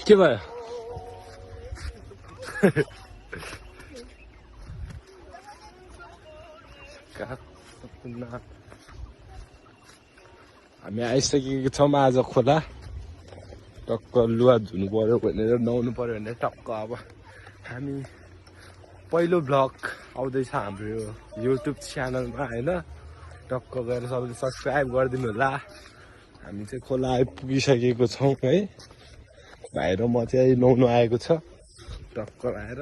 के भयो हामी आइसकेको छौँ आज खोला टक्क लुगा धुनु पर्यो भनेर नुहाउनु पर्यो भनेर टक्क अब हामी पहिलो भ्लग आउँदैछ हाम्रो यो युट्युब च्यानलमा हैन टक्क गएर सबैले सब्स्क्राइब गरिदिनु होला हामी चाहिँ खोला आइपुगिसकेको छौँ है भाइ र म चाहिँ नुहाउनु आएको छ टक्क आएर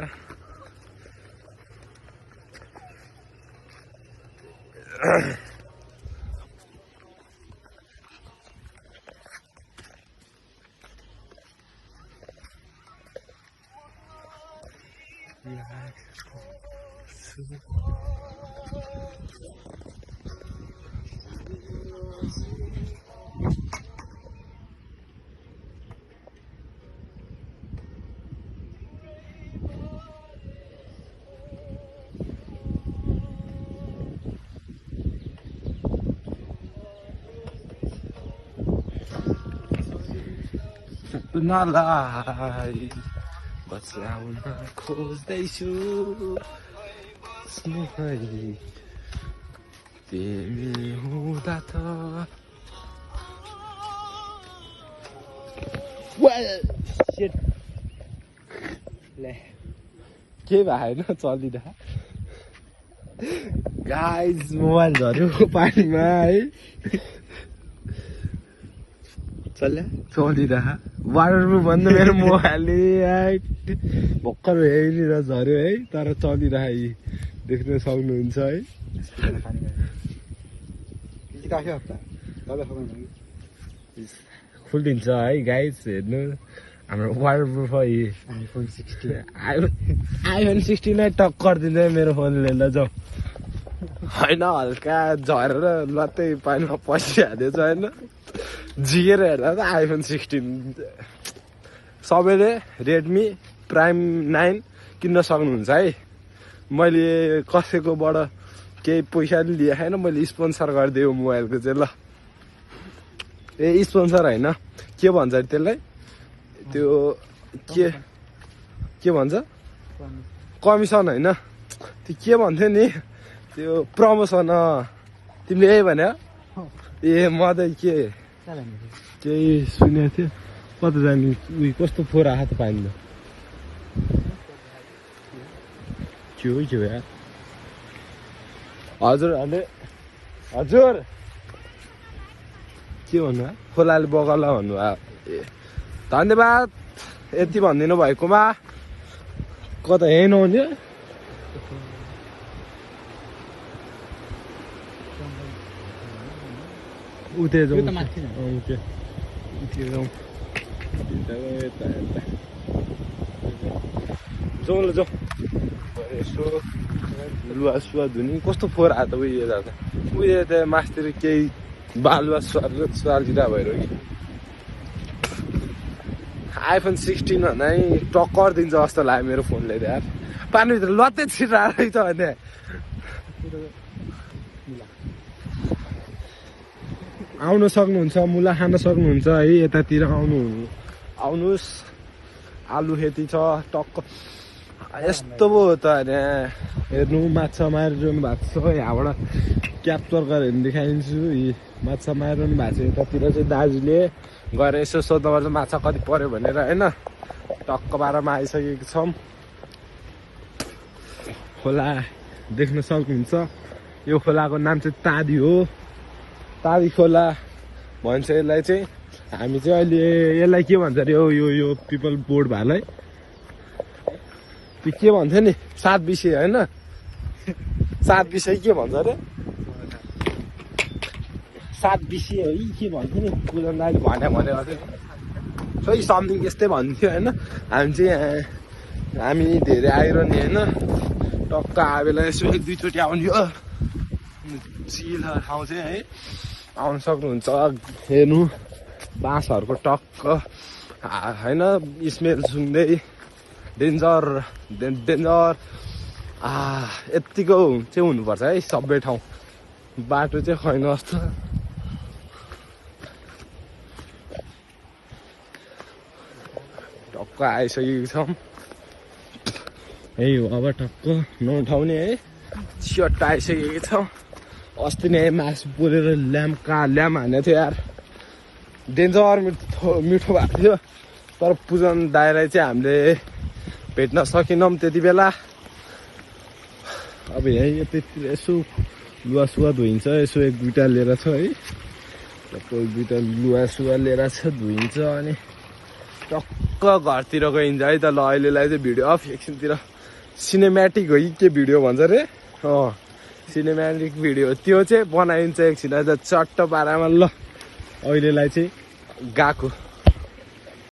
सपनालाई बचाउन खोज्दैछु स्नेहै तिमी हुँदा त के भएन चलिरह गाइज मोबाइल झऱ्यो पानीमा है चलिरह वाटरप्रुफ भन्दा मेरो मोबाइलले भर्खर हेरेर झऱ्यो है तर चलिरह देख्न सक्नुहुन्छ है खुलिदिन्छ है गाइज हेर्नु हाम्रो वाटरप्रुफ आइफोन 16 नै टक्कर दिन्छ मेरो फोनले ल जाऊ होइन हल्का झरेर लत्तै पानीमा पसिहाल्दैछ होइन झिकेर हेर्दा त आइफोन 16 सबैले रेडमी प्राइम 9 किन्न सक्नुहुन्छ है मैले कसैकोबाट केही पैसा पनि लिएको छैन मैले स्पोन्सर गरिदिएँ मोबाइलको चाहिँ ल ए स्पोन्सर होइन के भन्छ त्यसलाई त्यो के भन्छ कमिसन होइन त्यो के भन्थ्यो नि त्यो प्रमोसन तिमीले यही भन्यो ए म त केही सुनेको थियो कता जाने उयो कस्तो फोहोर आएको त पानीमा के हो यार हजुर के भन्नु खोलाले बगाला भन्नुभयो ए धन्यवाद यति भनिदिनु भएकोमा कता यही नहुने उतै जाउँ जाउँ ल जाउँ यसो लुवा सुवा धुने कस्तो फोहोर आएको त उयो जाँदा उयो त मासतिर केही बालुवा स्वालिँदा भएर कि आइफोन 16 भन्दा नि टक्कर दिन्छ जस्तो लाग्यो मेरो फोनले त यार पानीभित्र लत्तै छिराएर रहेछ भने आउन सक्नुहुन्छ मुला खान सक्नुहुन्छ है यतातिर आउनुहोस् आलु खेती छ टक्क यस्तो पो हो त हेर्नु माछा मारिरहनु भएको छ यहाँबाट क्याप्चर गरेर देखाइदिन्छु माछा मारिरहनु भएको छ यतातिर चाहिँ दाजुले गएर यसो सोध्नुपर्छ माछा कति पर्यो भनेर होइन टक्क बाह्रमा आइसकेको छौँ खोला देख्न सक्नुहुन्छ यो खोलाको नाम चाहिँ तादी हो तादी खोला भन्छ यसलाई चाहिँ हामी चाहिँ अहिले यसलाई के भन्छ अरे यो पिपल बोर्ड भालाई त्यो के भन्थ्यो नि 7 विषय होइन 7 विषय के भन्छ अरे 7 विषय है के भन्थ्यो नि पूजन दाइले भनेको थियो खै समथिङ यस्तै भन्थ्यो होइन हामी चाहिँ हामी धेरै आइरहने होइन टक्क आवेला यसो 1-2 चोटि आउने हो चिल ठाउँ चाहिँ है आउन सक्नुहुन्छ हेर्नु बाँसहरूको टक्क होइन स्मेल सुन्दै डेन्जर यत्तिको चाहिँ हुनुपर्छ है सबै ठाउँ बाटो चाहिँ छैन जस्तो टक्क आइसकेको छौँ यही हो अब टक्क नउठाउने है चियट आइसकेको छौँ अस्ति नै मासु पोलेर ल्याम हानेको थियो यार डेन्जर मिठो भएको थियो तर पूजन दाइलाई चाहिँ हामीले भेट्न सकेनौँ त्यति बेला अब यही यतितिर यसो लुगा सुगा धोइन्छ यसो एक दुईवटा लिएर छ है टक्क एक दुईवटा लुगा सुगा लिएर छ धोइन्छ अनि टक्क घरतिर गइन्छ है त ल अहिलेलाई चाहिँ भिडियो अफ एकछिनतिर सिनेमेटिक हो कि के भिडियो भन्छ रे सिनेमेटिक भिडियो त्यो चाहिँ बनाइन्छ एकछिन चट्ट पारामा ल अहिलेलाई चाहिँ गएको